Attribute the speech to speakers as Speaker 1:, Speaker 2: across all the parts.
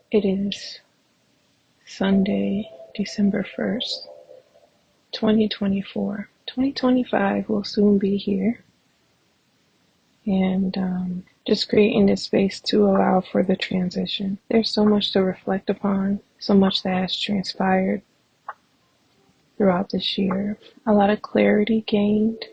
Speaker 1: It is Sunday, December 1st, 2024. 2025 will soon be here. And just creating this space to allow for the transition. There's so much to reflect upon, so much that has transpired throughout this year. A lot of clarity gained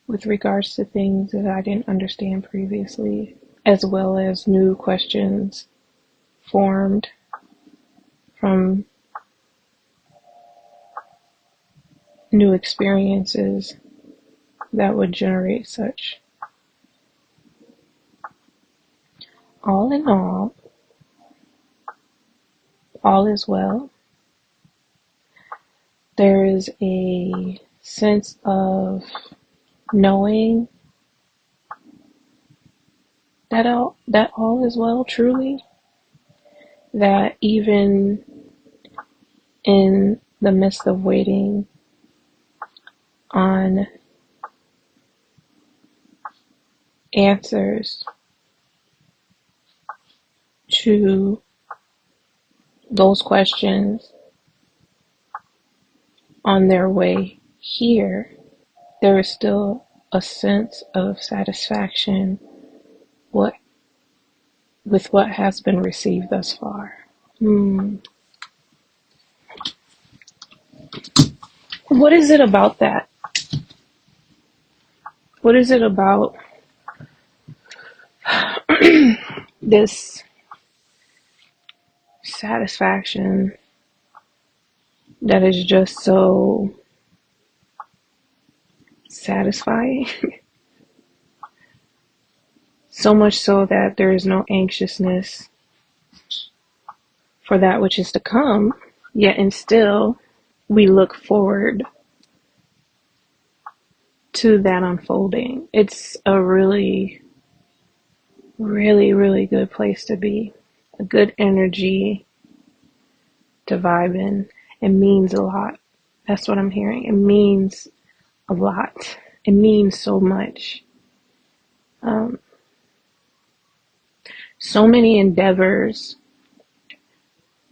Speaker 1: with regards to things that I didn't understand previously, as well as new questions formed from new experiences that would generate such. All in all is well. There is a sense of knowing that all is well, truly. That even in the midst of waiting on answers to those questions on their way here, there is still a sense of satisfaction with what has been received thus far. What is it about that? What is it about this satisfaction that is just so satisfying? So much so that there is no anxiousness for that which is to come, yet and still we look forward to that unfolding. It's a really, really, really good place to be. A good energy to vibe in. It means a lot. That's what I'm hearing. It means a lot. It means so much. So many endeavors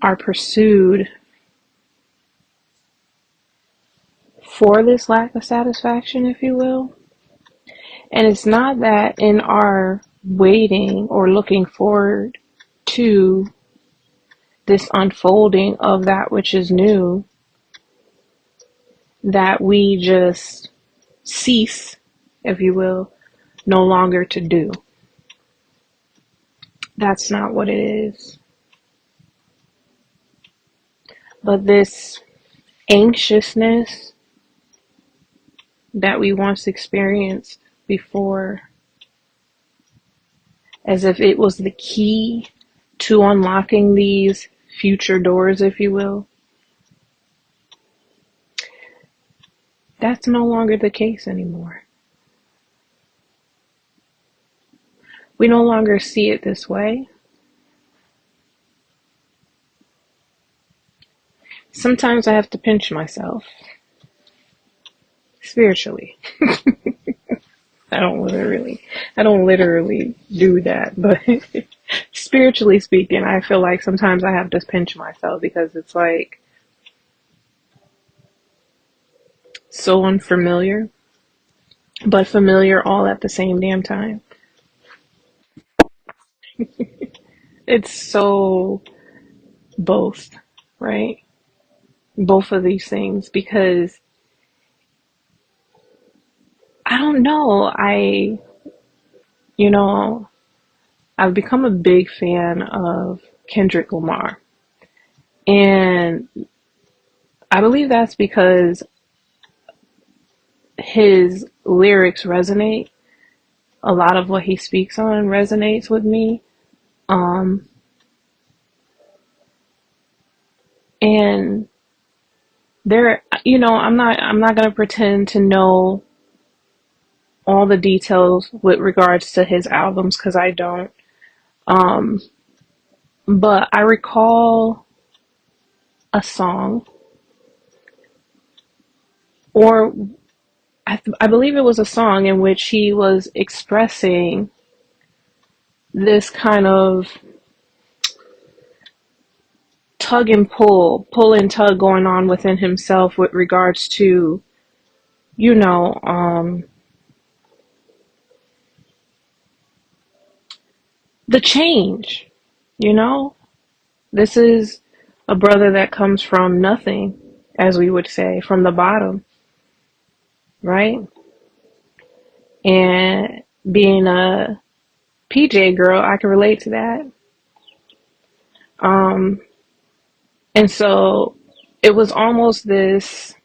Speaker 1: are pursued for this lack of satisfaction, if you will. And it's not that in our waiting or looking forward to this unfolding of that which is new, that we just cease, if you will, no longer to do. That's not what it is. But this anxiousness that we once experienced before, as if it was the key to unlocking these future doors, if you will, that's no longer the case anymore. We no longer see it this way. Sometimes I have to pinch myself spiritually. I don't literally do that, but spiritually speaking, I feel like sometimes I have to pinch myself because it's like so unfamiliar, but familiar all at the same damn time. It's so both, right? Both of these things, because I don't know, I've become a big fan of Kendrick Lamar. And I believe that's because his lyrics resonate. A lot of what he speaks on resonates with me. And there, I'm not going to pretend to know all the details with regards to his albums, because I don't. But I recall a song, or I believe it was a song in which he was expressing this kind of tug and pull and tug going on within himself with regards to, you know, the change, you know? This is a brother that comes from nothing, as we would say, from the bottom, right? And being a PJ girl, I can relate to that. Um, and so it was almost this,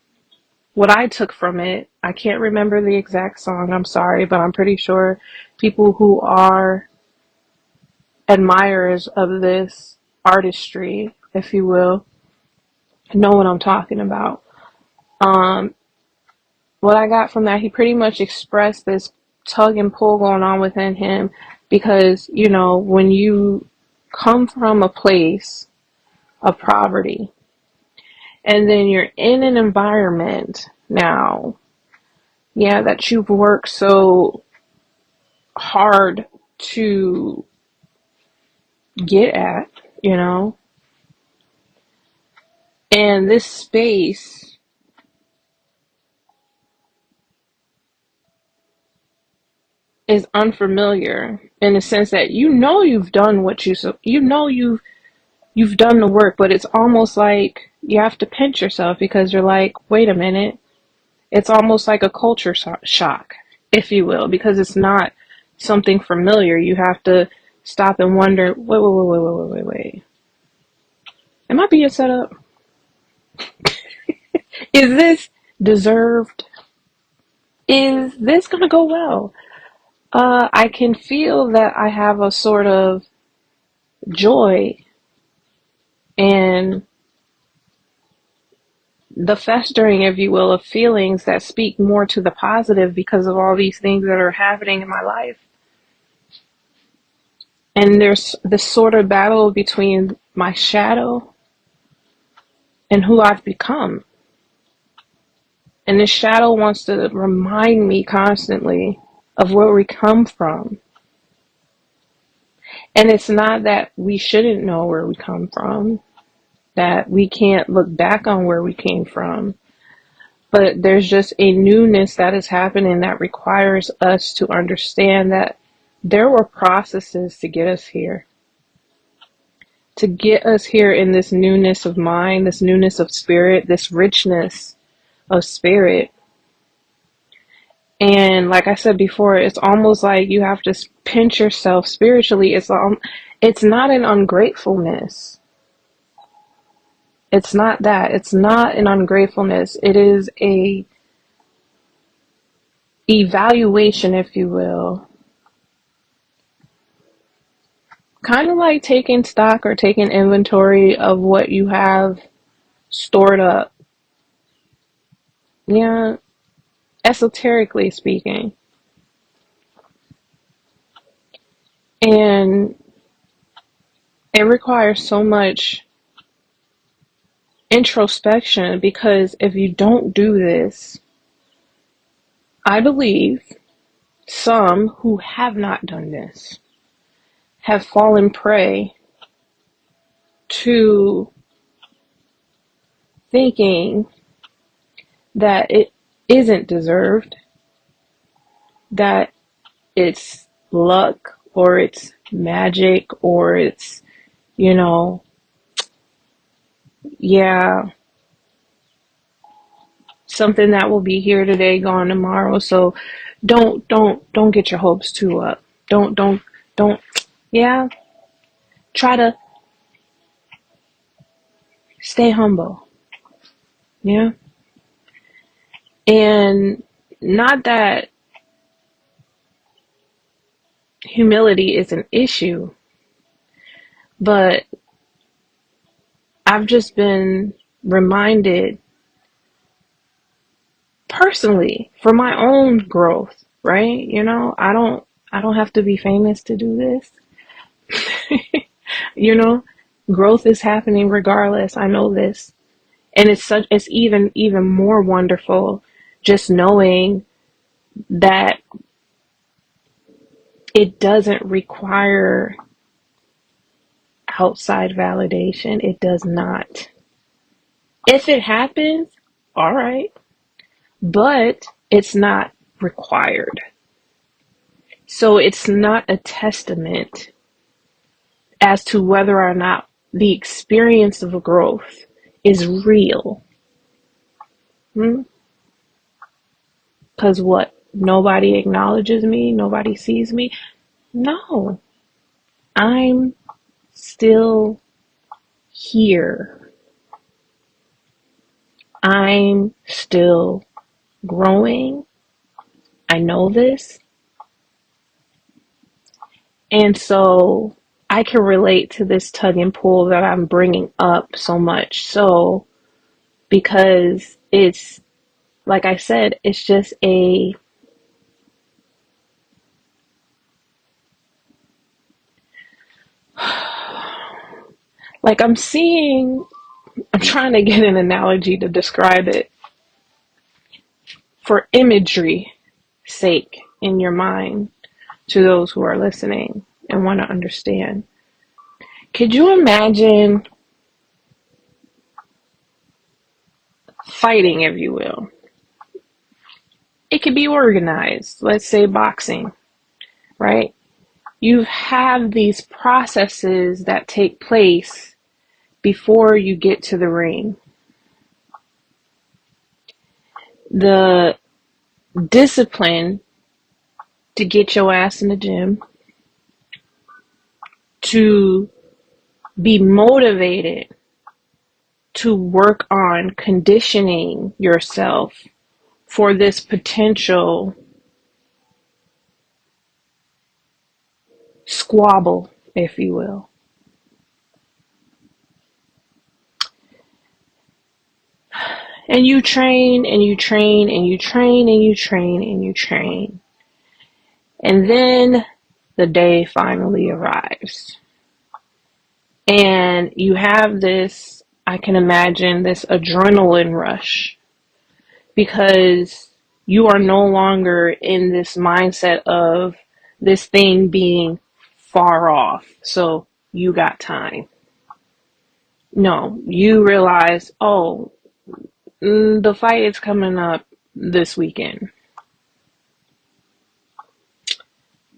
Speaker 1: what I took from it, I can't remember the exact song, I'm sorry, but I'm pretty sure people who are admirers of this artistry, if you will, know what I'm talking about. Um, what I got from that, he pretty much expressed this tug and pull going on within him because, you know, when you come from a place of poverty and then you're in an environment now, yeah, that you've worked so hard to get at, you know, and this space is unfamiliar in the sense that you know you've done what you know you've done the work, but it's almost like you have to pinch yourself because you're like, wait a minute. It's almost like a culture shock, if you will, because it's not something familiar. You have to stop and wonder, wait. Am I being set up? Is this deserved? Is this going to go well? I can feel that I have a sort of joy and the festering, if you will, of feelings that speak more to the positive because of all these things that are happening in my life. And there's this sort of battle between my shadow and who I've become. And this shadow wants to remind me constantly of where we come from. And it's not that we shouldn't know where we come from, that we can't look back on where we came from. But there's just a newness that is happening that requires us to understand that there were processes to get us here. To get us here in this newness of mind, this newness of spirit, this richness of spirit. And like I said before, it's almost like you have to pinch yourself spiritually. It's not an ungratefulness. It's not that. It's not an ungratefulness. It is a evaluation, if you will. Kind of like taking stock or taking inventory of what you have stored up. Yeah, esoterically speaking. And it requires so much introspection because if you don't do this, I believe some who have not done this have fallen prey to thinking that it isn't deserved, that it's luck or it's magic or it's, you know, yeah, something that will be here today, gone tomorrow. So don't get your hopes too up. Don't, yeah, try to stay humble. Yeah. And not that humility is an issue, but I've just been reminded personally for my own growth, right? You know, I don't have to be famous to do this. You know, growth is happening regardless. I know this. And it's even more wonderful just knowing that it doesn't require outside validation. It does not. If it happens, all right, but it's not required. So it's not a testament as to whether or not the experience of growth is real. Because what? Nobody acknowledges me? Nobody sees me? No. I'm still here. I'm still growing. I know this. And so I can relate to this tug and pull that I'm bringing up so much. So, because it's, like I said, it's just like I'm trying to get an analogy to describe it for imagery sake in your mind to those who are listening and want to understand. Could you imagine fighting, if you will? It could be organized. Let's say boxing, right? You have these processes that take place before you get to the ring. The discipline to get your ass in the gym, to be motivated to work on conditioning yourself for this potential squabble, if you will. And you train and you train and you train and you train and you train. And then the day finally arrives. And you have this, I can imagine, this adrenaline rush because you are no longer in this mindset of this thing being far off. So you got time. No, you realize, oh, the fight is coming up this weekend.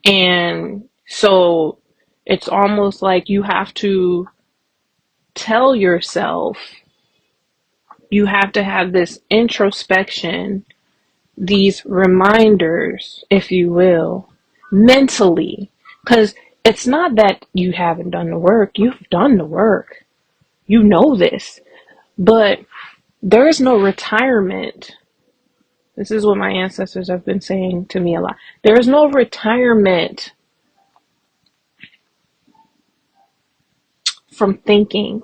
Speaker 1: And so it's almost like you have to tell yourself, you have to have this introspection, these reminders, if you will, mentally. Because it's not that you haven't done the work. You've done the work. You know this. But there is no retirement. This is what my ancestors have been saying to me a lot. There is no retirement from thinking.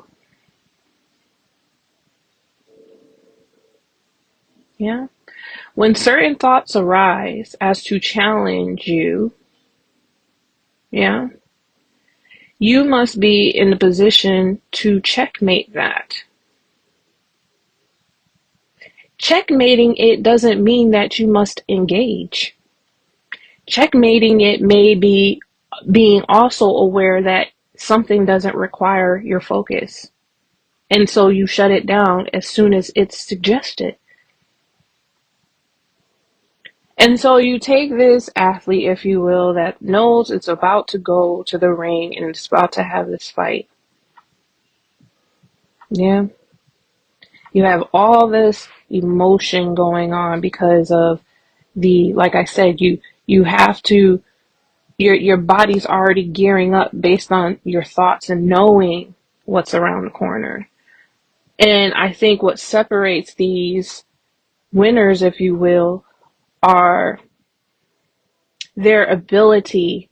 Speaker 1: Yeah. When certain thoughts arise as to challenge you, yeah, you must be in the position to checkmate that. Checkmating it doesn't mean that you must engage. Checkmating it may be being also aware that something doesn't require your focus. And so you shut it down as soon as it's suggested. And so you take this athlete, if you will, that knows it's about to go to the ring and it's about to have this fight. Yeah. You have all this emotion going on because of like I said, you have to, your body's already gearing up based on your thoughts and knowing what's around the corner. And I think what separates these winners, if you will, are their ability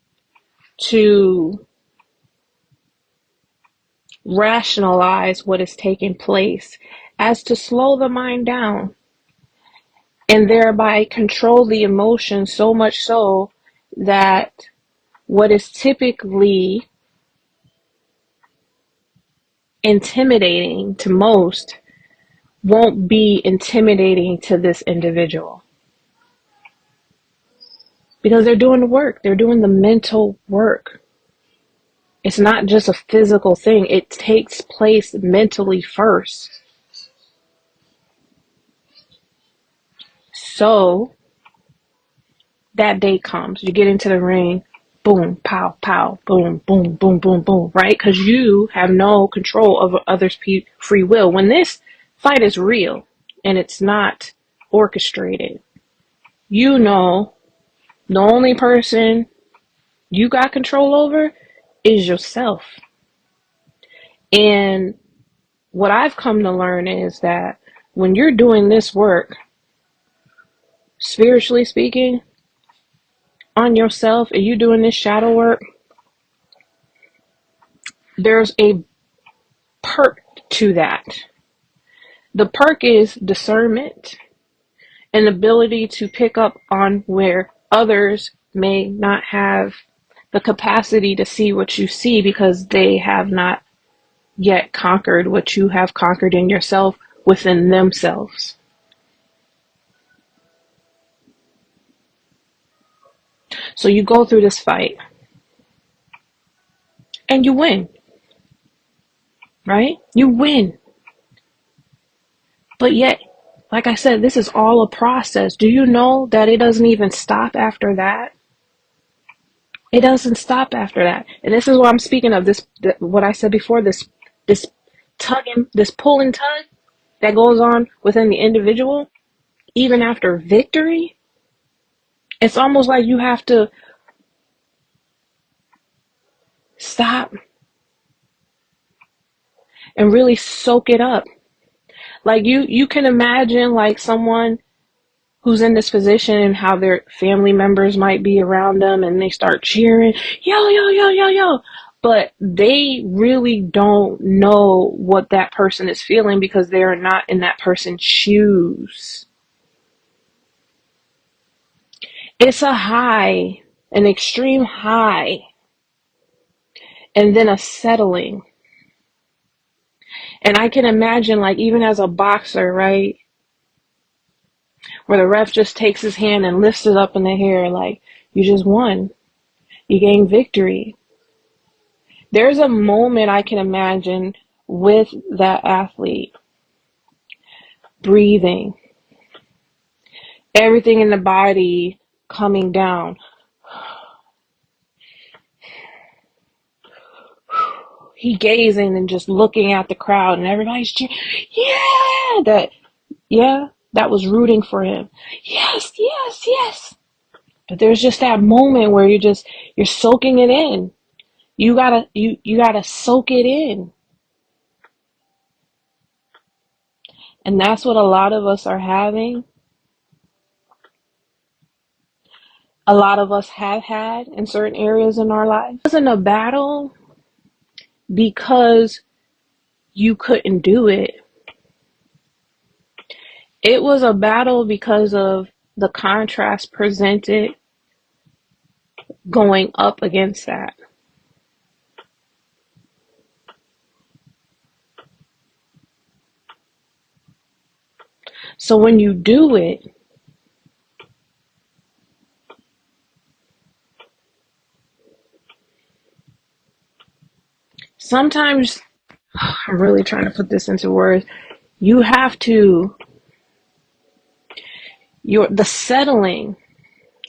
Speaker 1: to rationalize what is taking place as to slow the mind down and thereby control the emotion so much so that what is typically intimidating to most won't be intimidating to this individual. Because they're doing the work. They're doing the mental work. It's not just a physical thing. It takes place mentally first. So that day comes, you get into the ring, boom, pow, pow, boom, boom, boom, boom, boom, right? Because you have no control over others' free will. When this fight is real and it's not orchestrated, you know the only person you got control over is yourself. And what I've come to learn is that when you're doing this work, spiritually speaking, on yourself, and you doing this shadow work, there's a perk to that. The perk is discernment, an ability to pick up on where others may not have the capacity to see what you see because they have not yet conquered what you have conquered in yourself within themselves. So you go through this fight and you win, right? You win. But yet, like I said, this is all a process. Do you know that it doesn't even stop after that? It doesn't stop after that. And this is what I'm speaking of, this, what I said before, this tugging, this pull and tug that goes on within the individual, even after victory. It's almost like you have to stop and really soak it up. Like you can imagine like someone who's in this position and how their family members might be around them and they start cheering, yo, yo, yo, yo, yo. But they really don't know what that person is feeling because they are not in that person's shoes. It's a high, an extreme high, and then a settling. And I can imagine, like, even as a boxer, right, where the ref just takes his hand and lifts it up in the air, like, you just won. You gained victory. There's a moment I can imagine with that athlete breathing, everything in the body coming down. He gazing and just looking at the crowd and everybody's cheering. That was rooting for him. Yes, yes, yes. But there's just that moment where you're soaking it in. You gotta soak it in. And that's what a lot of us are having. A lot of us have had in certain areas in our life. It wasn't a battle because you couldn't do it. It was a battle because of the contrast presented going up against that. So when you do it, sometimes, I'm really trying to put this into words, you have to, the settling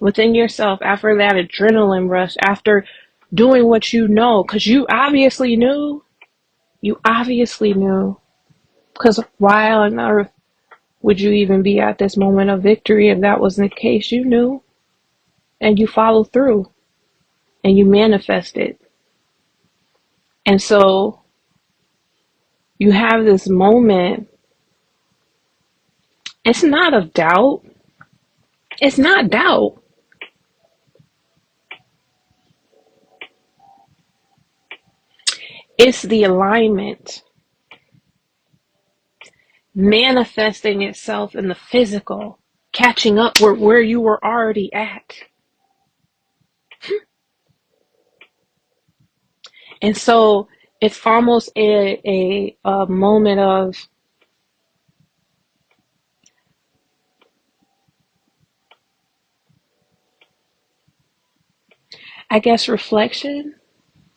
Speaker 1: within yourself after that adrenaline rush, after doing what you know, because you obviously knew, because why on earth would you even be at this moment of victory if that wasn't the case? You knew, and you followed through, and you manifested. And so you have this moment. It's not of doubt. It's not doubt. It's the alignment manifesting itself in the physical, catching up where you were already at. And so it's almost a moment of, I guess, reflection.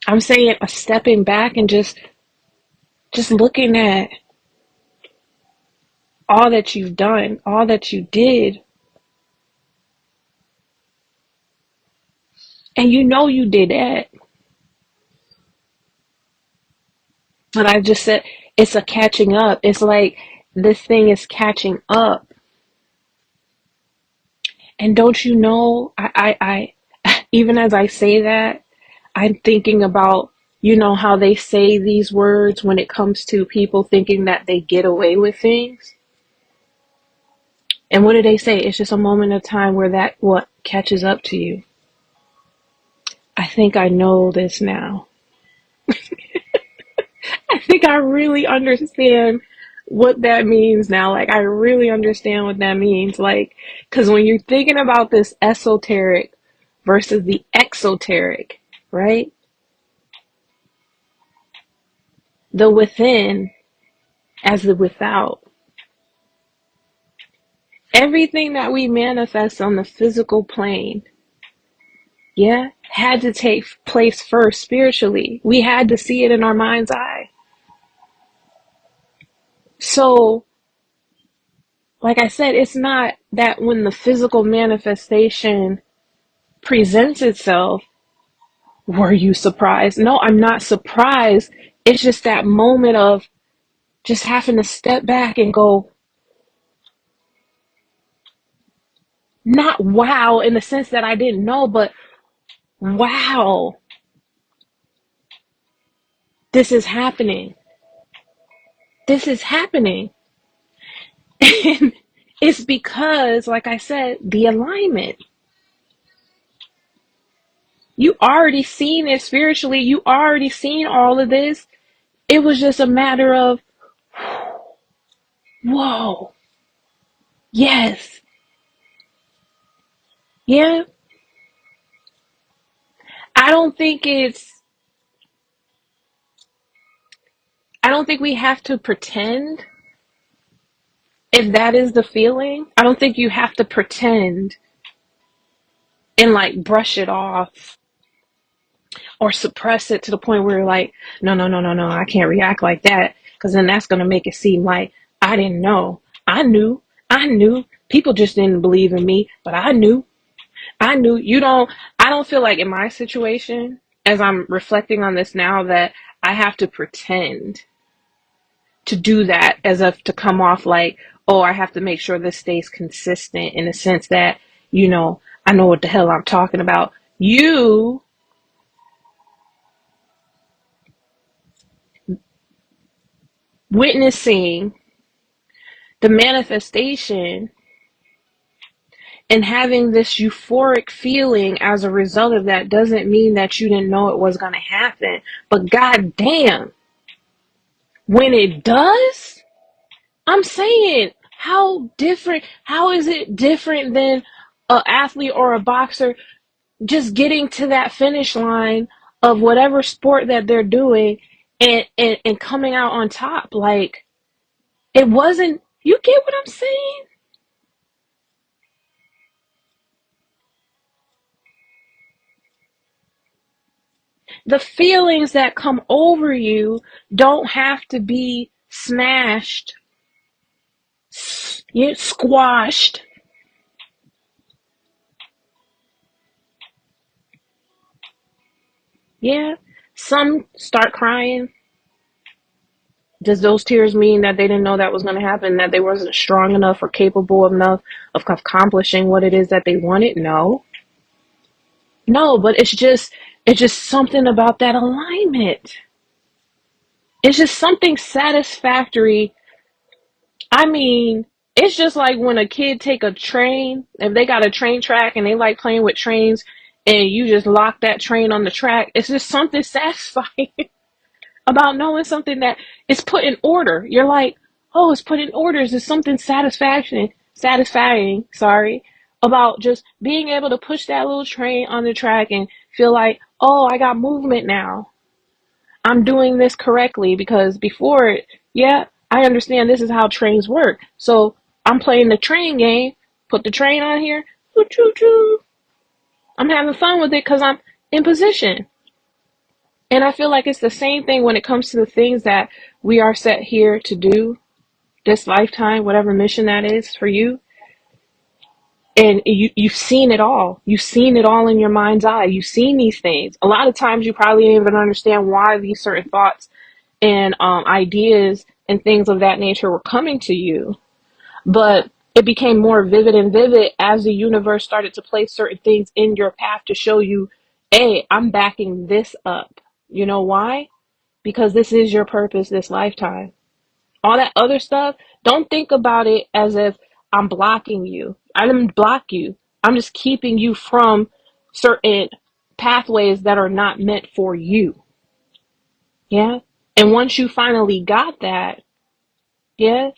Speaker 1: I'm saying a stepping back and just looking at all that you've done, all that you did, and you know you did that. But I just said it's a catching up. It's like this thing is catching up. And don't you know, even as I say that, I'm thinking about, how they say these words when it comes to people thinking that they get away with things. And what do they say? It's just a moment of time where that what catches up to you. I think I know this now. I think I really understand what that means now. Like, I really understand what that means. Like, because when you're thinking about this esoteric versus the exoteric, right? The within as the without. Everything that we manifest on the physical plane, yeah, had to take place first spiritually. We had to see it in our mind's eye. So, like I said, it's not that when the physical manifestation presents itself, were you surprised? No, I'm not surprised. It's just that moment of just having to step back and go, not wow in the sense that I didn't know, but wow, this is happening. This is happening. And it's because, like I said, the alignment. You already seen it spiritually. You already seen all of this. It was just a matter of, whoa, yes, yeah. I don't think it's, I don't think we have to pretend if that is the feeling. I don't think you have to pretend and like brush it off or suppress it to the point where you're like, no, no, no, no, no, I can't react like that. Because then that's going to make it seem like I didn't know. I knew. People just didn't believe in me, but I knew. I don't feel like in my situation, as I'm reflecting on this now, that I have to pretend to do that as if to come off like, oh, I have to make sure this stays consistent in the sense that, I know what the hell I'm talking about. You witnessing the manifestation and having this euphoric feeling as a result of that doesn't mean that you didn't know it was going to happen. But god damn, when it does, I'm saying, how is it different than an athlete or a boxer just getting to that finish line of whatever sport that they're doing and coming out on top? Like, it wasn't, you get what I'm saying? The feelings that come over you don't have to be smashed, squashed. Yeah, some start crying. Does those tears mean that they didn't know that was going to happen, that they wasn't strong enough or capable enough of accomplishing what it is that they wanted? No. No, but it's just something about that alignment. It's just something satisfactory. I mean, it's just like when a kid take a train, if they got a train track and they like playing with trains and you just lock that train on the track, it's just something satisfying about knowing something that is put in order. You're like, oh, it's put in order. There's something satisfying, sorry, about just being able to push that little train on the track and feel like, oh, I got movement now. I'm doing this correctly because before, yeah, I understand this is how trains work. So I'm playing the train game, put the train on here, choo choo choo. I'm having fun with it because I'm in position. And I feel like it's the same thing when it comes to the things that we are set here to do this lifetime, whatever mission that is for you. And you've seen it all. You've seen it all in your mind's eye. You've seen these things. A lot of times you probably didn't even understand why these certain thoughts and ideas and things of that nature were coming to you. But it became more vivid and vivid as the universe started to place certain things in your path to show you, hey, I'm backing this up. You know why? Because this is your purpose this lifetime. All that other stuff, don't think about it as if I'm blocking you. I didn't block you. I'm just keeping you from certain pathways that are not meant for you. Yeah. And once you finally got that, yeah,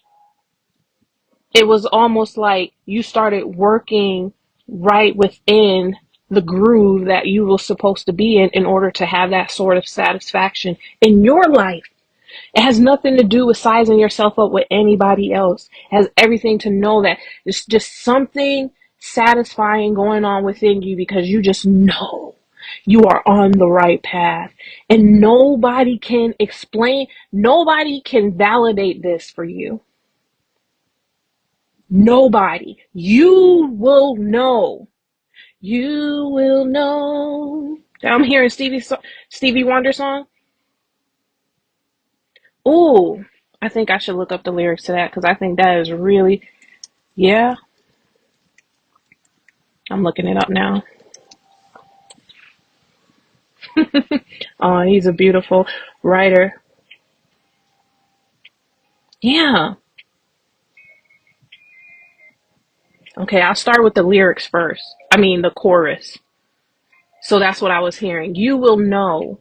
Speaker 1: it was almost like you started working right within the groove that you were supposed to be in order to have that sort of satisfaction in your life. It has nothing to do with sizing yourself up with anybody else. It has everything to know that there's just something satisfying going on within you because you just know you are on the right path. And nobody can explain, nobody can validate this for you. Nobody. You will know. You will know. I'm hearing Stevie Wonder song. Ooh, I think I should look up the lyrics to that because I think that is really, yeah, I'm looking it up now. Oh, he's a beautiful writer. Yeah. Okay, I'll start with the lyrics first. I mean, the chorus. So that's what I was hearing. You will know.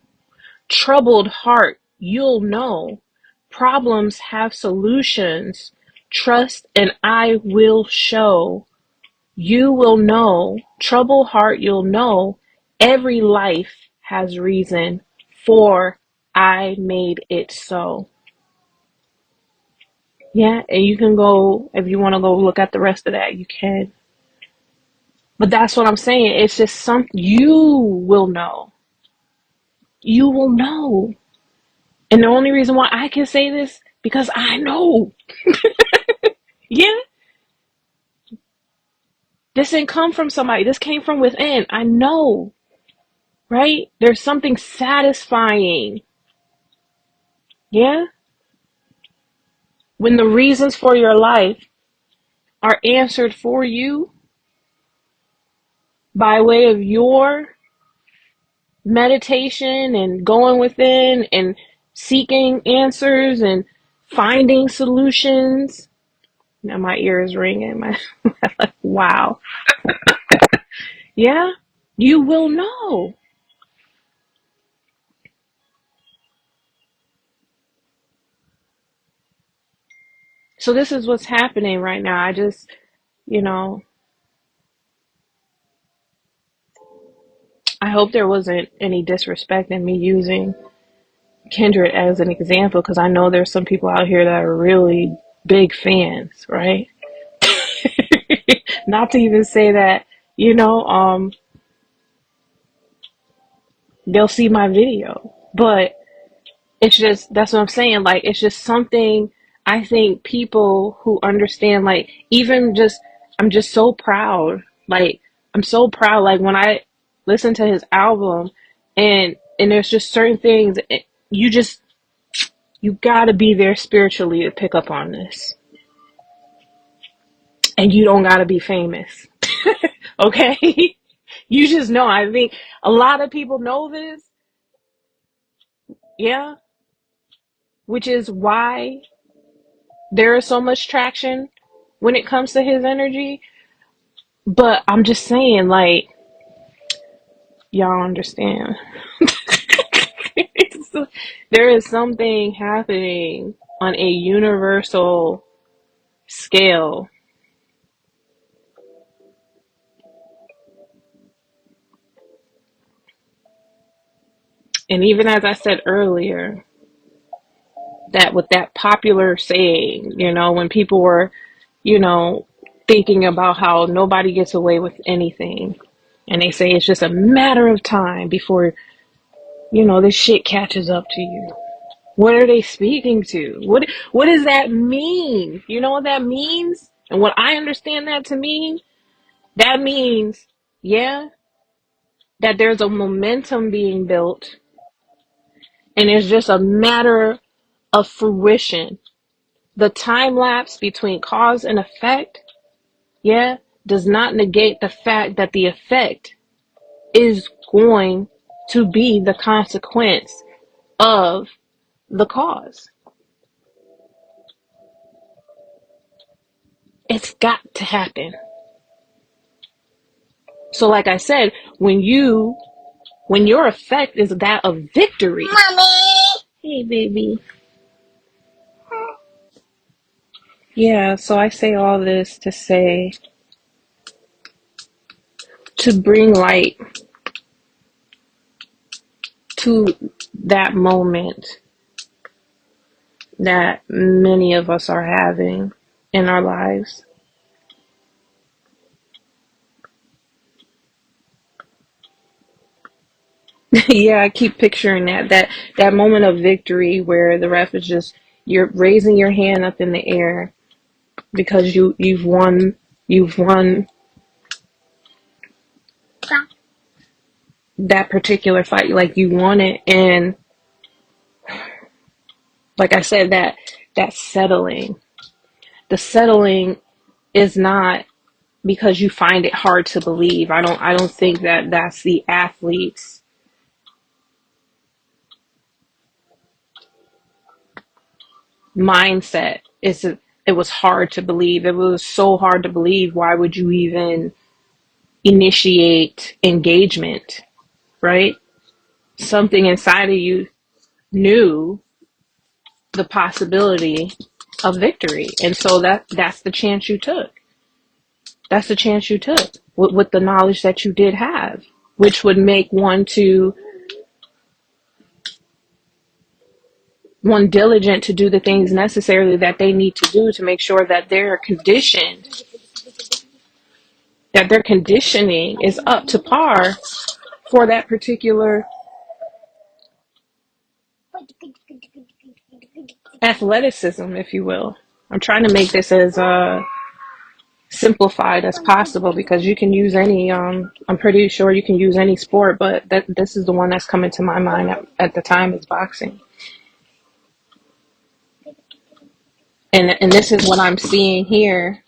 Speaker 1: Troubled heart, you'll know. Problems have solutions. Trust and I will show. You will know. Troubled heart, you'll know. Every life has reason, for I made it so. Yeah, and you can go, if you want to go look at the rest of that, you can. But that's what I'm saying. It's just something you will know. You will know. And the only reason why I can say this, because I know. Yeah, this didn't come from somebody. This came from within. I know, right? There's something satisfying. Yeah? When the reasons for your life are answered for you by way of your meditation and going within and seeking answers and finding solutions. Now my ear is ringing. Like, wow. Yeah, you will know. So this is what's happening right now. I just, you know, I hope there wasn't any disrespect in me using Kindred as an example because I know there's some people out here that are really big fans, right? Not to even say that, you know, they'll see my video, but it's just, that's what I'm saying. Like, it's just something I think people who understand, like, even just, I'm just so proud. Like, I'm so proud. Like, when I listen to his album and there's just certain things, you just, you gotta be there spiritually to pick up on this. And you don't gotta be famous. Okay? You just know. I think a lot of people know this. Yeah. Which is why there is so much traction when it comes to his energy. But I'm just saying, like, y'all understand. There is something happening on a universal scale. And even as I said earlier, that with that popular saying, you know, when people were, you know, thinking about how nobody gets away with anything, and they say it's just a matter of time before, this shit catches up to you. What are they speaking to? What does that mean? You know what that means? And what I understand that to mean? That means, yeah, that there's a momentum being built, and it's just a matter of fruition. The time lapse between cause and effect, yeah, does not negate the fact that the effect is going to be the consequence of the cause. It's got to happen. So like I said, when your effect is that of victory. Mommy. Hey baby. Yeah, so I say all this to say, to bring light to that moment that many of us are having in our lives. Yeah, I keep picturing that moment of victory where the ref is just, you're raising your hand up in the air because you've won that particular fight, like you won it. And like I said, that settling, the settling is not because you find it hard to believe. I don't think that that's the athlete's mindset. It was hard to believe. It was so hard to believe. Why would you even initiate engagement, right? Something inside of you knew the possibility of victory. And so that's the chance you took. That's the chance you took with the knowledge that you did have, which would make one diligent to do the things necessarily that they need to do to make sure that their conditioning is up to par for that particular athleticism, if you will. I'm trying to make this as simplified as possible because you can use any. I'm pretty sure you can use any sport, but this is the one that's coming to my mind at the time is boxing. And this is what I'm seeing here.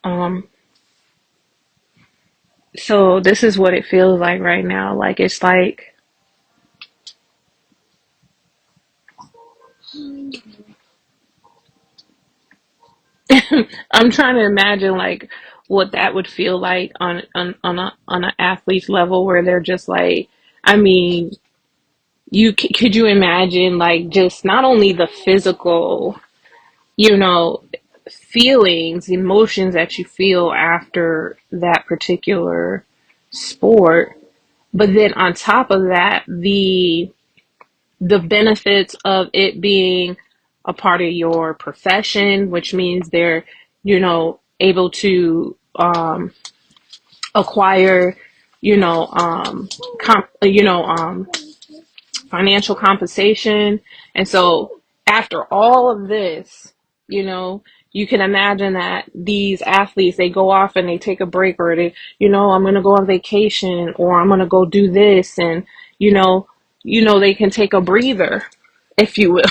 Speaker 1: Um, so this is what it feels like right now. Like it's like I'm trying to imagine like what that would feel like on an athlete's level where they're just like, I mean, could you imagine like just not only the physical, you know, feelings, emotions that you feel after that particular sport, but then on top of that, the benefits of it being a part of your profession, which means they're, able to acquire, you know, financial compensation. And so after all of this, you know, you can imagine that these athletes, they go off and they take a break, or they, I'm going to go on vacation, or I'm going to go do this. And, you know, they can take a breather, if you will,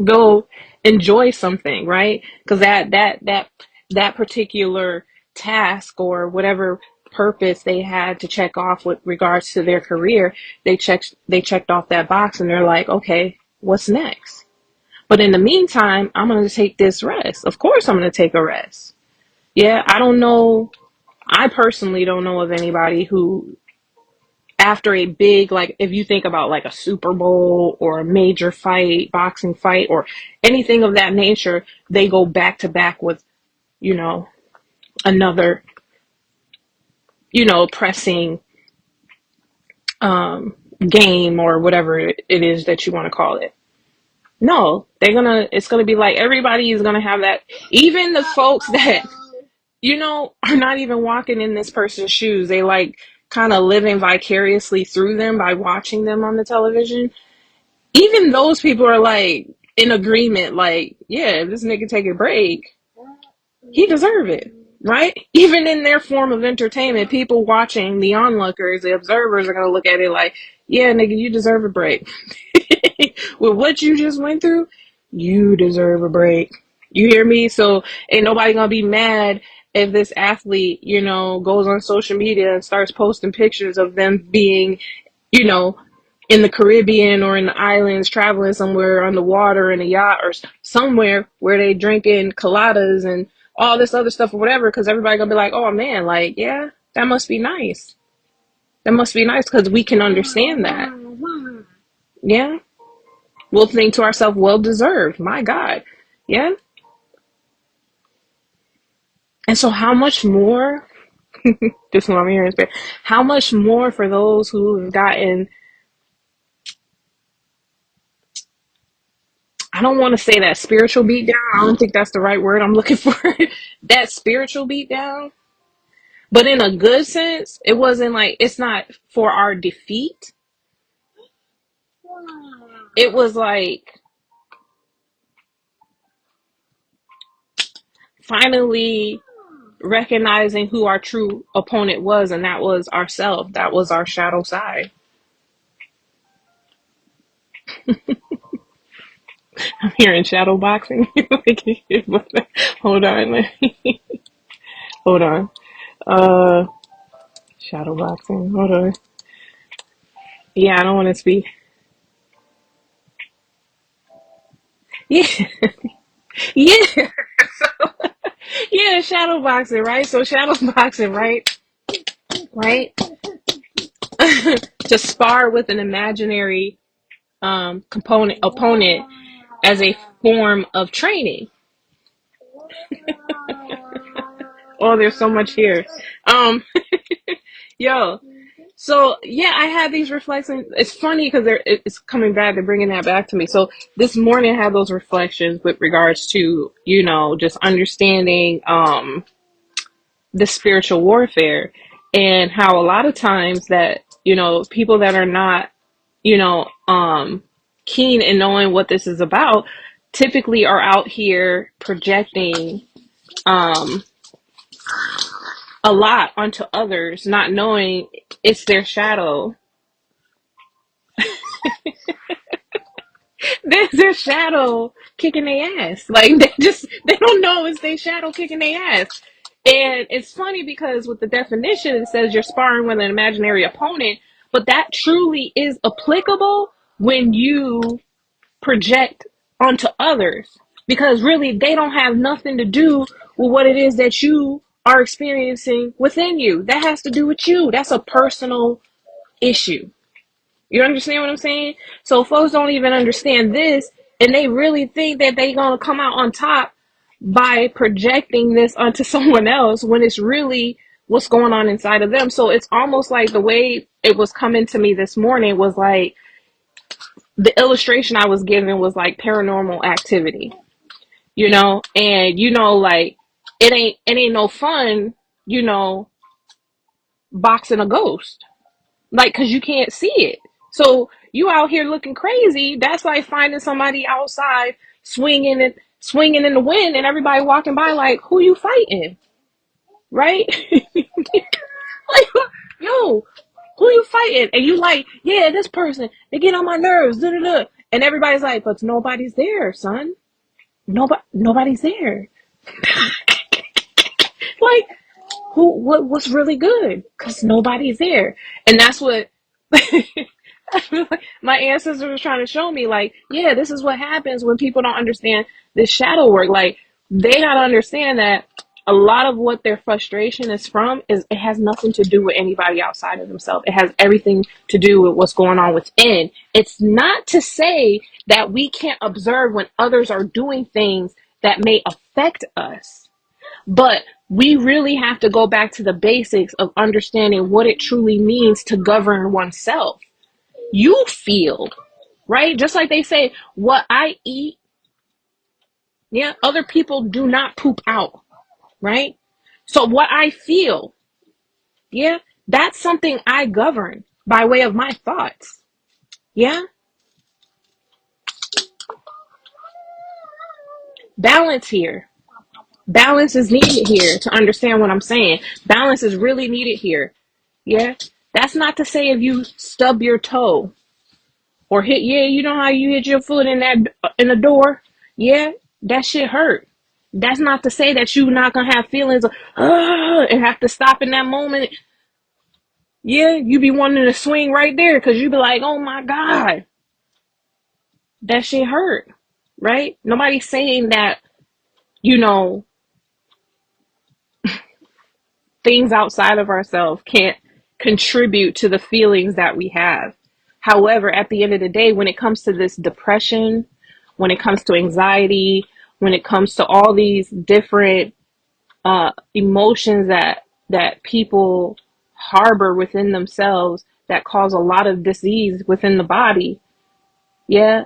Speaker 1: go enjoy something, right? Because that particular task or whatever purpose they had to check off with regards to their career, they checked off that box, and they're like, okay, what's next? But in the meantime, I'm going to take this rest. Of course I'm going to take a rest. Yeah, I don't know. I personally don't know of anybody who, after a big, like if you think about like a Super Bowl or a major fight, boxing fight, or anything of that nature, they go back to back with, another, pressing game or whatever it is that you want to call it. No, it's gonna be like everybody is gonna have that. Even the folks that, are not even walking in this person's shoes. They like, kind of living vicariously through them by watching them on the television, even those people are like in agreement, like, yeah, if this nigga take a break, he deserve it, right? Even in their form of entertainment, people watching, the onlookers, the observers are gonna look at it like, yeah, nigga, you deserve a break. With what you just went through, you deserve a break. You hear me? So ain't nobody gonna be mad if this athlete, goes on social media and starts posting pictures of them being, you know, in the Caribbean or in the islands, traveling somewhere on the water in a yacht or somewhere where they drinking coladas and all this other stuff or whatever, because everybody gonna be like, oh man, like, yeah, that must be nice. That must be nice because we can understand that. Yeah. We'll think to ourselves, well deserved. My God. Yeah. And so how much more, just what I'm hearing, how much more for those who have gotten, I don't want to say that spiritual beat down. I don't think that's the right word I'm looking for. That spiritual beat down. But in a good sense, it wasn't like, it's not for our defeat. It was like finally recognizing who our true opponent was, and that was ourselves. That was our shadow side. I'm hearing shadow boxing. Hold on. Hold on. Uh, Shadow boxing. Hold on. Yeah, I don't want to speak. Yeah, yeah, yeah. Shadow boxing, right? So shadow boxing, right? Right. To spar with an imaginary component opponent as a form of training. Oh, there's so much here. Um, yo, so yeah, I had these reflections. It's funny because it's coming back. They're bringing that back to me. So this morning I had those reflections with regards to just understanding the spiritual warfare and how a lot of times that people that are not you know keen in knowing what this is about typically are out here projecting um a lot onto others, not knowing it's their shadow. There's their shadow kicking their ass. Like they don't know it's their shadow kicking their ass. And it's funny because with the definition it says you're sparring with an imaginary opponent, but that truly is applicable when you project onto others. Because really they don't have nothing to do with what it is that you are experiencing within you. That has to do with you. That's a personal issue. You understand what I'm saying? So folks don't even understand this, and they really think that they're gonna come out on top by projecting this onto someone else when it's really what's going on inside of them. So it's almost like the way it was coming to me this morning was like the illustration I was given was like paranormal activity, and like it ain't no fun, you know, boxing a ghost. Like, cause you can't see it. So you out here looking crazy. That's like finding somebody outside swinging in the wind, and everybody walking by like, who you fighting, right? Like, yo, who you fighting? And you like, yeah, this person. They get on my nerves. Da, da, da. And everybody's like, but nobody's there, son. Nobody's there. Like, what's really good? Cause nobody's there, and that's what. My ancestor was trying to show me, like, yeah, this is what happens when people don't understand this shadow work. Like, they gotta understand that a lot of what their frustration is from is it has nothing to do with anybody outside of themselves. It has everything to do with what's going on within. It's not to say that we can't observe when others are doing things that may affect us, but we really have to go back to the basics of understanding what it truly means to govern oneself. You feel, right? Just like they say, what I eat, yeah, other people do not poop out, right? So what I feel, yeah, That's something I govern by way of my thoughts. Yeah? Balance here. Balance is needed here to understand what I'm saying. Balance is really needed here. Yeah? That's not to say if you stub your toe or hit, yeah, you know how you hit your foot in that in the door? Yeah, that shit hurt. That's not to say that you're not gonna have feelings of, and have to stop in that moment. Yeah, you be wanting to swing right there because you be like, oh my God, that shit hurt. Right? Nobody's saying that, you know, things outside of ourselves can't contribute to the feelings that we have. However, at the end of the day, when it comes to this depression, when it comes to anxiety, when it comes to all these different emotions that people harbor within themselves that cause a lot of disease within the body, yeah,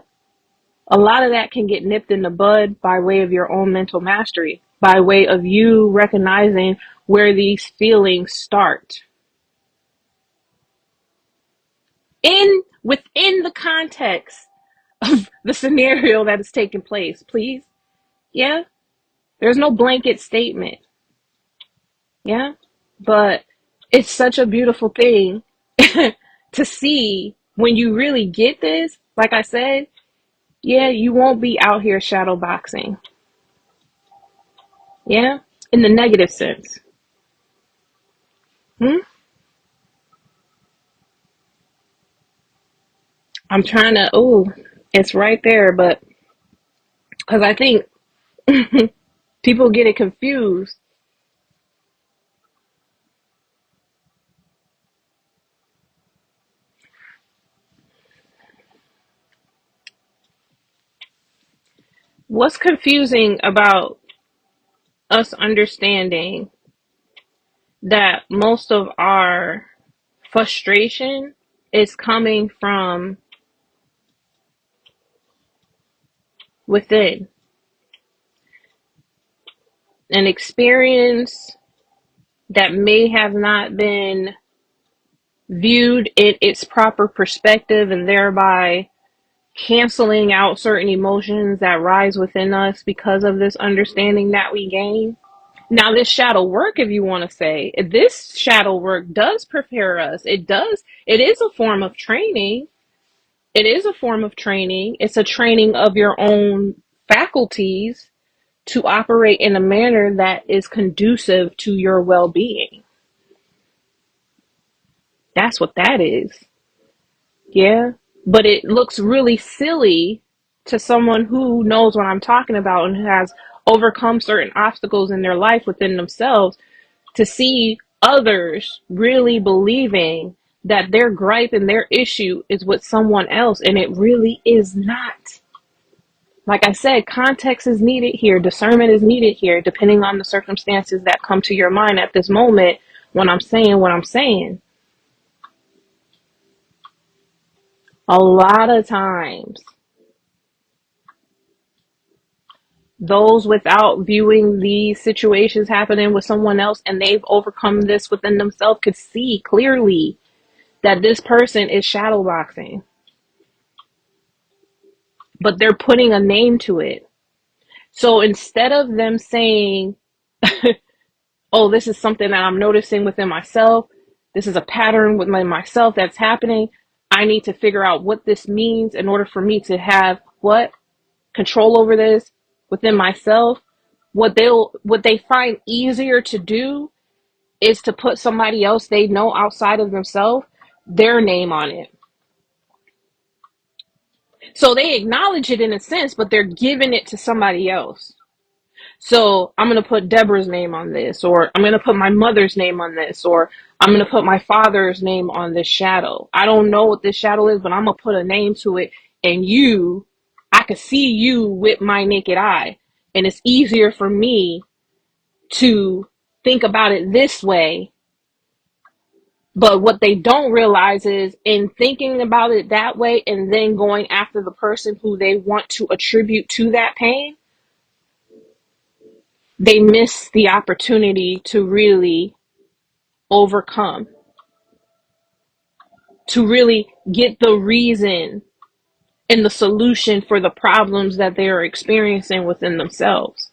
Speaker 1: a lot of that can get nipped in the bud by way of your own mental mastery, by way of you recognizing where these feelings start within the context of the scenario that is taking place, please. Yeah, there's no blanket statement. Yeah, but it's such a beautiful thing to see when you really get this. Like I said, yeah, you won't be out here shadow boxing. Yeah, in the negative sense. Hmm? I'm trying to. Oh, it's right there, but because I think people get it confused. What's confusing about us understanding that most of our frustration is coming from within an experience that may have not been viewed in its proper perspective and thereby canceling out certain emotions that rise within us because of this understanding that we gain. Now, this shadow work, if you want to say, this shadow work does prepare us. It is a form of training. It is a form of training. It's a training of your own faculties to operate in a manner that is conducive to your well-being. That's what that is. Yeah. But it looks really silly to someone who knows what I'm talking about and who has overcome certain obstacles in their life within themselves to see others really believing that their gripe and their issue is with someone else, and it really is not. Like I said, context is needed here, discernment is needed here, depending on the circumstances that come to your mind at this moment when I'm saying what I'm saying. A lot of times, those without viewing these situations happening with someone else and they've overcome this within themselves could see clearly that this person is shadowboxing, but they're putting a name to it. So instead of them saying, oh, this is something that I'm noticing within myself, this is a pattern within myself that's happening, I need to figure out what this means in order for me to have what? Control over this within myself. What they find easier to do is to put somebody else they know outside of themselves, their name on it. So they acknowledge it in a sense, but they're giving it to somebody else. So I'm going to put Deborah's name on this, or I'm going to put my mother's name on this, or I'm going to put my father's name on this shadow. I don't know what this shadow is, but I'm going to put a name to it. And I could see you with my naked eye. And it's easier for me to think about it this way. But what they don't realize is in thinking about it that way and then going after the person who they want to attribute to that pain, they miss the opportunity to really overcome. to really get the reason and the solution for the problems that they are experiencing within themselves.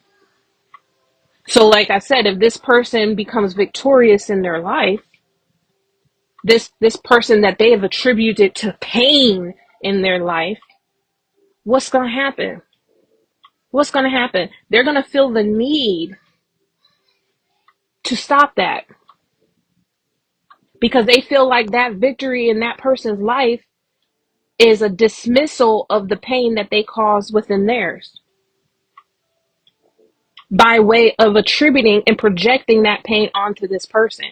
Speaker 1: So like I said, if this person becomes victorious in their life, this person that they have attributed to pain in their life, what's going to happen? What's going to happen? They're going to feel the need to stop that because they feel like that victory in that person's life is a dismissal of the pain that they caused within theirs by way of attributing and projecting that pain onto this person.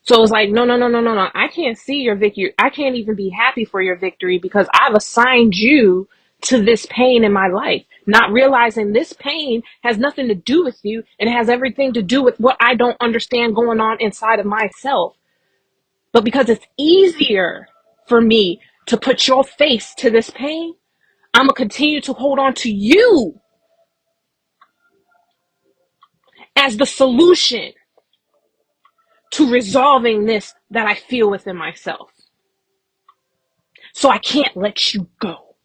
Speaker 1: So it's like, no, no, no, no, no, no. I can't see your victory. I can't even be happy for your victory because I've assigned you to this pain in my life, not realizing this pain has nothing to do with you and it has everything to do with what I don't understand going on inside of myself. But because it's easier for me to put your face to this pain, I'm going to continue to hold on to you as the solution to resolving this that I feel within myself. So I can't let you go.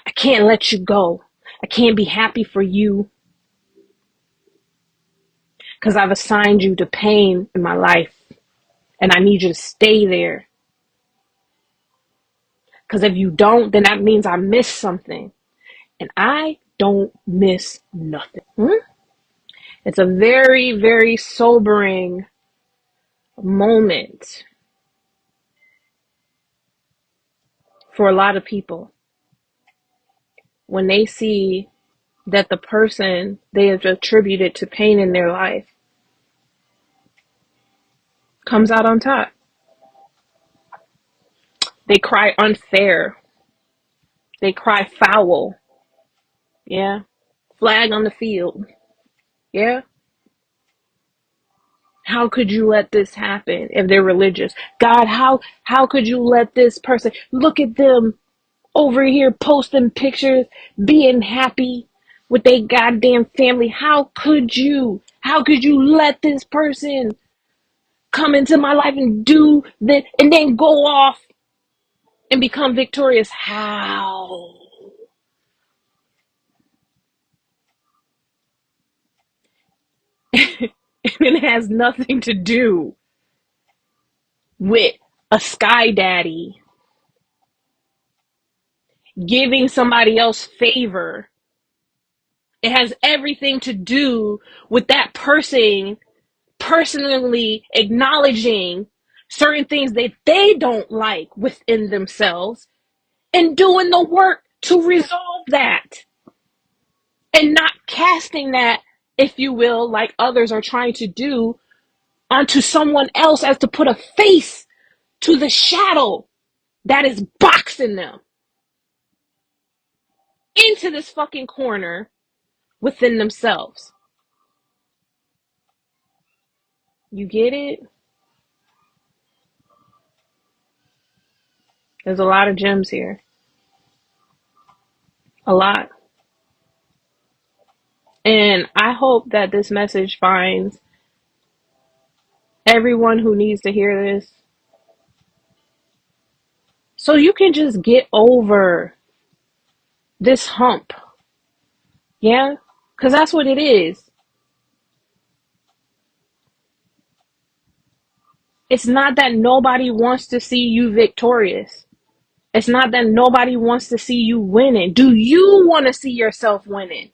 Speaker 1: I can't let you go. I can't be happy for you because I've assigned you to pain in my life and I need you to stay there. Because if you don't, then that means I miss something. And I don't miss nothing. It's a very, very sobering moment for a lot of people when they see that the person they have attributed to pain in their life comes out on top. They cry unfair. They cry foul. Yeah. Flag on the field. Yeah. How could you let this happen if they're religious? God, how could you let this person look at them over here posting pictures, being happy with their goddamn family? How could you? How could you let this person come into my life and do that and then go off and become victorious? How? And it has nothing to do with a sky daddy giving somebody else favor. It has everything to do with that person personally acknowledging certain things that they don't like within themselves and doing the work to resolve that and not casting that, if you will, like others are trying to do onto someone else as to put a face to the shadow that is boxing them into this fucking corner within themselves. You get it? There's a lot of gems here. A lot. And I hope that this message finds everyone who needs to hear this. So you can just get over this hump. Yeah? Because that's what it is. It's not that nobody wants to see you victorious. It's not that nobody wants to see you winning. Do you want to see yourself winning?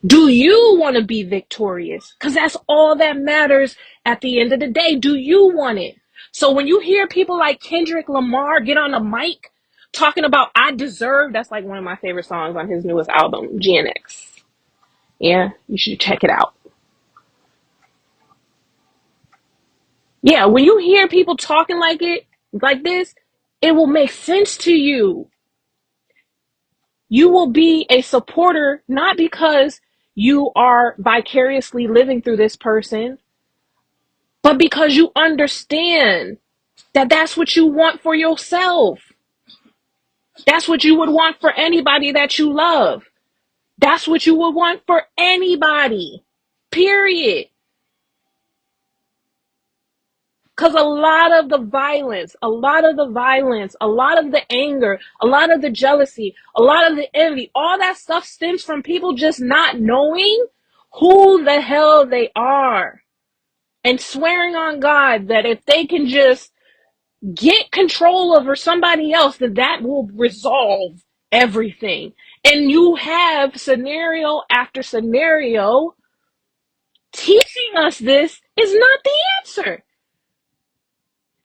Speaker 1: Do you want to be victorious? Because that's all that matters at the end of the day. Do you want it? So when you hear people like Kendrick Lamar get on the mic talking about I deserve, that's like one of my favorite songs on his newest album, GNX. Yeah, you should check it out. Yeah, when you hear people talking like this, it will make sense to you. You will be a supporter, not because you are vicariously living through this person, but because you understand that that's what you want for yourself. That's what you would want for anybody that you love. That's what you would want for anybody. Period. Because a lot of the violence, a lot of the violence, a lot of the anger, a lot of the jealousy, a lot of the envy, all that stuff stems from people just not knowing who the hell they are and swearing on God that if they can just get control over somebody else, that will resolve everything. And you have scenario after scenario teaching us this is not the answer.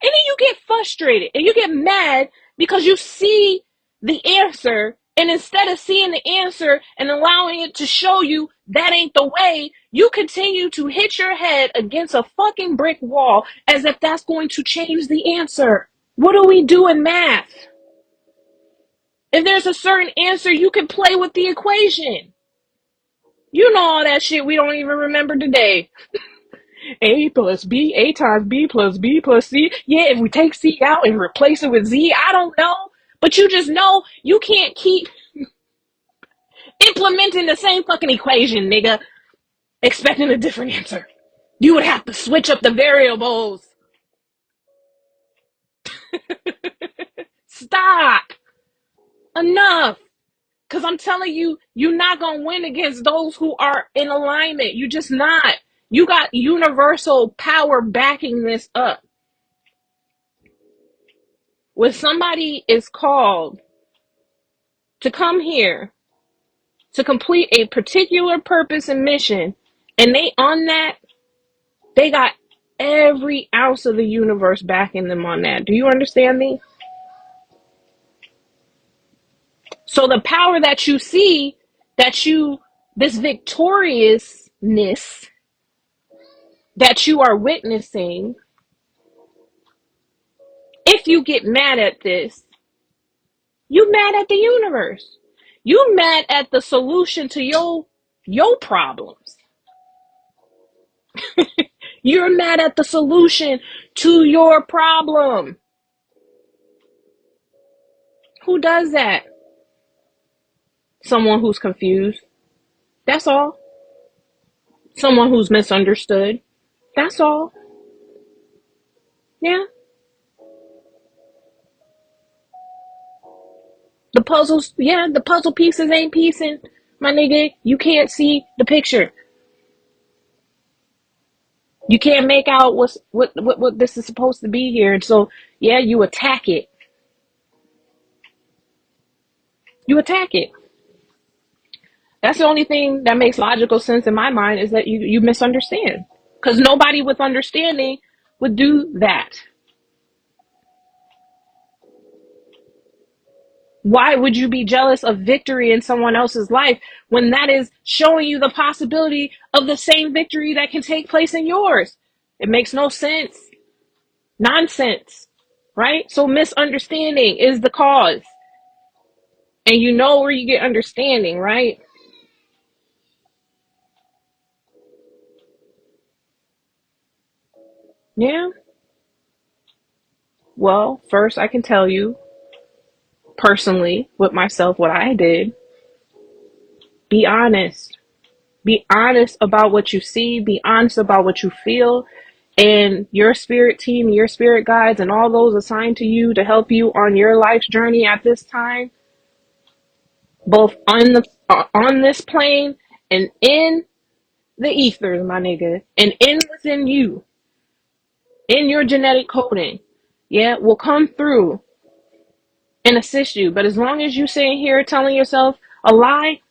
Speaker 1: And then you get frustrated and you get mad because you see the answer, and instead of seeing the answer and allowing it to show you that ain't the way, you continue to hit your head against a fucking brick wall as if that's going to change the answer. What do we do in math? If there's a certain answer, you can play with the equation. You know all that shit we don't even remember today. A plus B, A times B plus B plus C. Yeah, if we take C out and replace it with Z, I don't know. But you just know you can't keep implementing the same fucking equation, nigga, expecting a different answer. You would have to switch up the variables. Stop. Enough. Because I'm telling you, you're not going to win against those who are in alignment. You just not. You got universal power backing this up. When somebody is called to come here to complete a particular purpose and mission, and they on that, they got every ounce of the universe backing them on that. Do you understand me? So the power that you see, this victoriousness that you are witnessing, if you get mad at this, you mad at the universe. You mad at the solution to your problems. You're mad at the solution to your problem. Who does that? Someone who's confused. That's all. Someone who's misunderstood. That's all. Yeah. The puzzle pieces ain't piecing. My nigga, you can't see the picture. You can't make out what this is supposed to be here. And so, yeah, you attack it. You attack it. That's the only thing that makes logical sense in my mind, is that you misunderstand. Because nobody with understanding would do that. Why would you be jealous of victory in someone else's life when that is showing you the possibility of the same victory that can take place in yours? It makes no sense. Nonsense, right? So misunderstanding is the cause. And you know where you get understanding, right? Yeah. Well, first I can tell you personally with myself what I did. Be honest. Be honest about what you see. Be honest about what you feel. And your spirit team, your spirit guides, and all those assigned to you to help you on your life's journey at this time, both on this plane and in the ethers, my nigga, and in within you, in your genetic coding, yeah, will come through and assist you. But as long as you sitting here telling yourself a lie,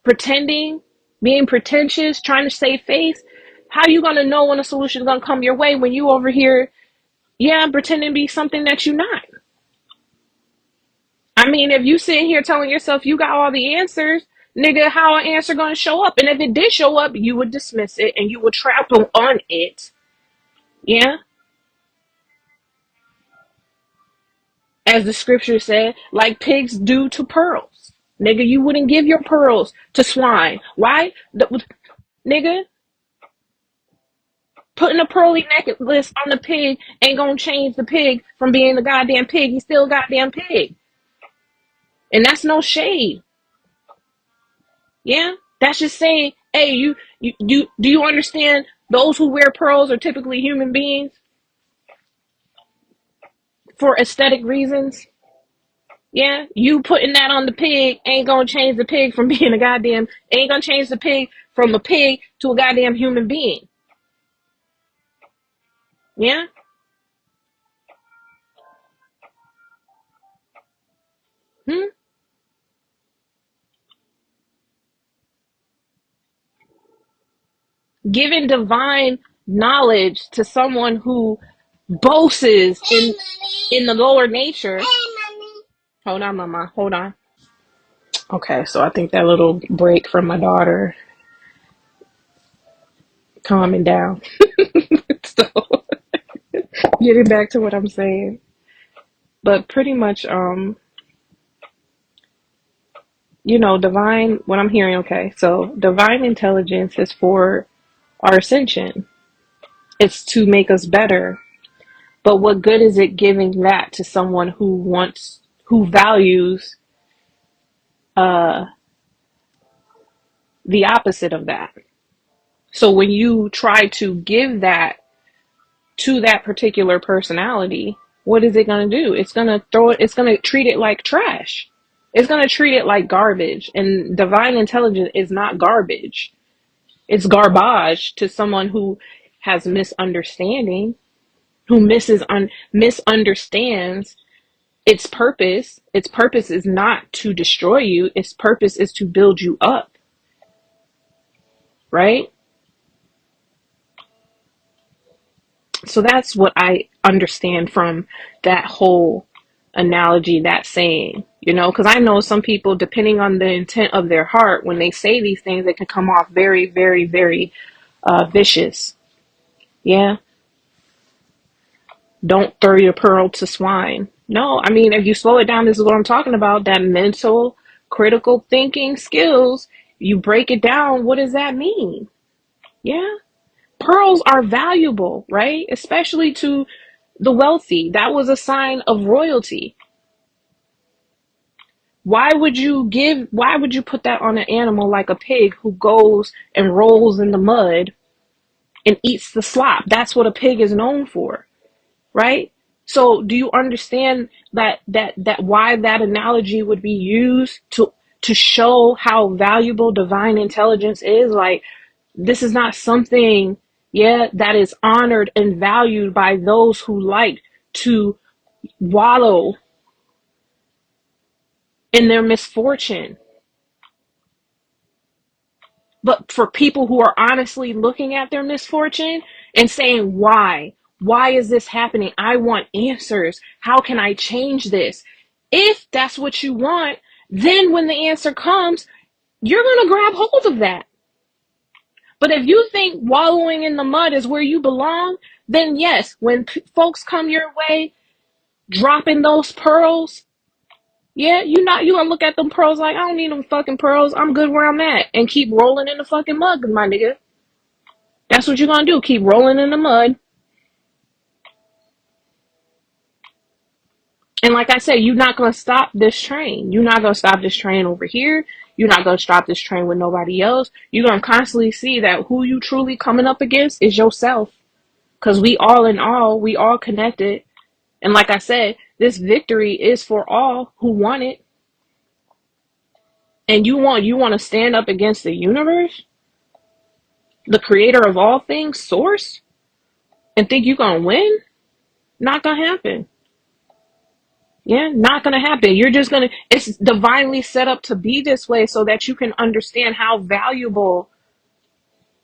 Speaker 1: pretending, being pretentious, trying to save face, how you gonna know when a solution is gonna come your way when you over here, yeah, pretending to be something that you're not? I mean, if you sitting here telling yourself you got all the answers, nigga, how an answer gonna show up? And if it did show up, you would dismiss it and you would trample on it. Yeah, as the scripture said, like pigs do to pearls. Nigga, you wouldn't give your pearls to swine. Why? Nigga, putting a pearly necklace on the pig ain't gonna change the pig from being the goddamn pig. He's still a goddamn pig. And that's no shade. Yeah? That's just saying, hey, you do you understand those who wear pearls are typically human beings? for aesthetic reasons. Yeah, you putting that on the pig ain't gonna change the pig from being a goddamn, ain't gonna change the pig from a pig to a goddamn human being. Yeah? Hmm? Giving divine knowledge to someone who boasts in the lower nature. Hold on, mama. Hold on. Okay, so I think that little break from my daughter calming down. So getting back to what I'm saying. But pretty much divine, what I'm hearing, okay, so divine intelligence is for our ascension. It's to make us better. But what good is it giving that to someone who values uh, the opposite of that? So when you try to give that to that particular personality, what is it going to do? It's going to it's going to treat it like trash. It's going to treat it like garbage. And divine intelligence is not garbage. It's garbage to someone who has misunderstanding, who misunderstands its purpose. Its purpose is not to destroy you. Its purpose is to build you up, right? So that's what I understand from that whole analogy, that saying, because I know some people, depending on the intent of their heart, when they say these things, it can come off very, very, very vicious. Yeah. Don't throw your pearl to swine. No, I mean, if you slow it down, this is what I'm talking about, that mental, critical thinking skills. You break it down. What does that mean? Yeah. Pearls are valuable, right? Especially to the wealthy. That was a sign of royalty. Why would you put that on an animal like a pig who goes and rolls in the mud and eats the slop? That's what a pig is known for, right? So do you understand that why that analogy would be used to show how valuable divine intelligence is? Like, this is not something, that is honored and valued by those who like to wallow in their misfortune. But for people who are honestly looking at their misfortune and saying, why? Why is this happening? I want answers. How can I change this? If that's what you want, then when the answer comes, you're going to grab hold of that. But if you think wallowing in the mud is where you belong, then yes, when folks come your way, dropping those pearls, you gonna look at them pearls like, I don't need them fucking pearls. I'm good where I'm at, and keep rolling in the fucking mud, my nigga. That's what you're gonna do. Keep rolling in the mud. And like I said, you're not gonna stop this train. You're not gonna stop this train over here. You're not gonna stop this train with nobody else. You're gonna constantly see that who you truly coming up against is yourself. Cause we all in all, we all connected. And like I said, this victory is for all who want it. And you want to stand up against the universe, the creator of all things, source, and think you're gonna win? Not gonna happen. Yeah, not gonna happen. It's divinely set up to be this way so that you can understand how valuable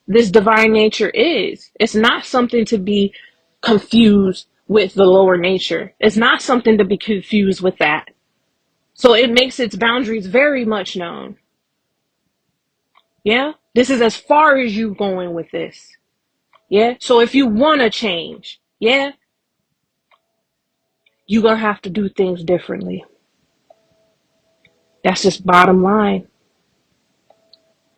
Speaker 1: this divine nature is. It's not something to be confused with the lower nature. It's not something to be confused with that. So it makes its boundaries very much known. Yeah, this is as far as you going with this. Yeah, so if you want to change, you're gonna have to do things differently. That's just bottom line.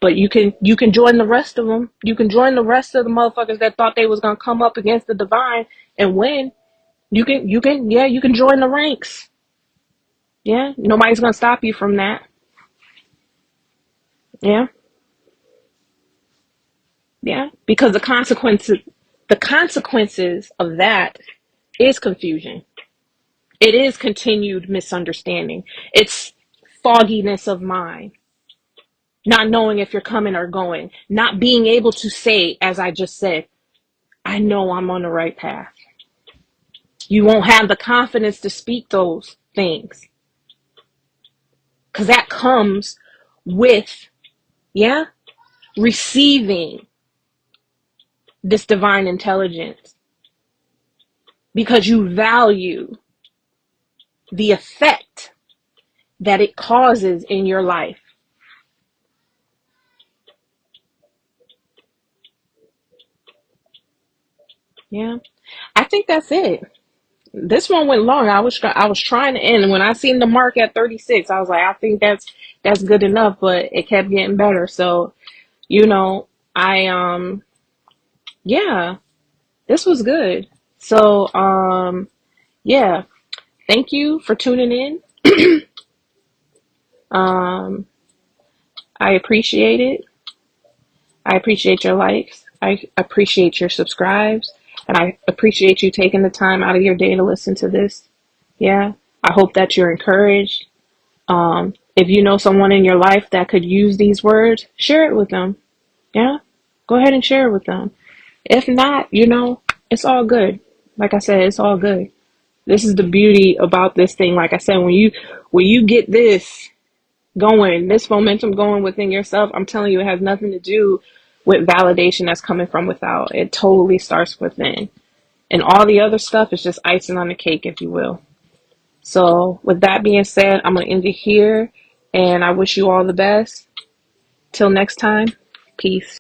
Speaker 1: But you can join the rest of them. You can join the rest of the motherfuckers that thought they was gonna come up against the divine and win. You can join the ranks. Yeah, nobody's gonna stop you from that. Yeah, yeah, because the consequences of that is confusion. It is continued misunderstanding. It's fogginess of mind, not knowing if you're coming or going, not being able to say, as I just said, I know I'm on the right path. You won't have the confidence to speak those things because that comes with, yeah, receiving this divine intelligence because you value the effect that it causes in your life. Yeah, I think that's it. This one went long. I was trying to end, and when I seen the mark at 36, I was like, I think that's good enough, but it kept getting better. So, you know, I yeah, this was good. So, yeah, thank you for tuning in. Um, I appreciate it. I appreciate your likes. I appreciate your subscribes, and I appreciate you taking the time out of your day to listen to this. Yeah, I hope that you're encouraged. If you know someone in your life that could use these words, share it with them. Yeah, go ahead and share it with them. If not, it's all good. Like I said, it's all good. This is the beauty about this thing. Like I said, when you get this going, this momentum going within yourself, I'm telling you, it has nothing to do with validation that's coming from without. It totally starts within. And all the other stuff is just icing on the cake, if you will. So with that being said, I'm going to end it here, and I wish you all the best. Till next time, peace.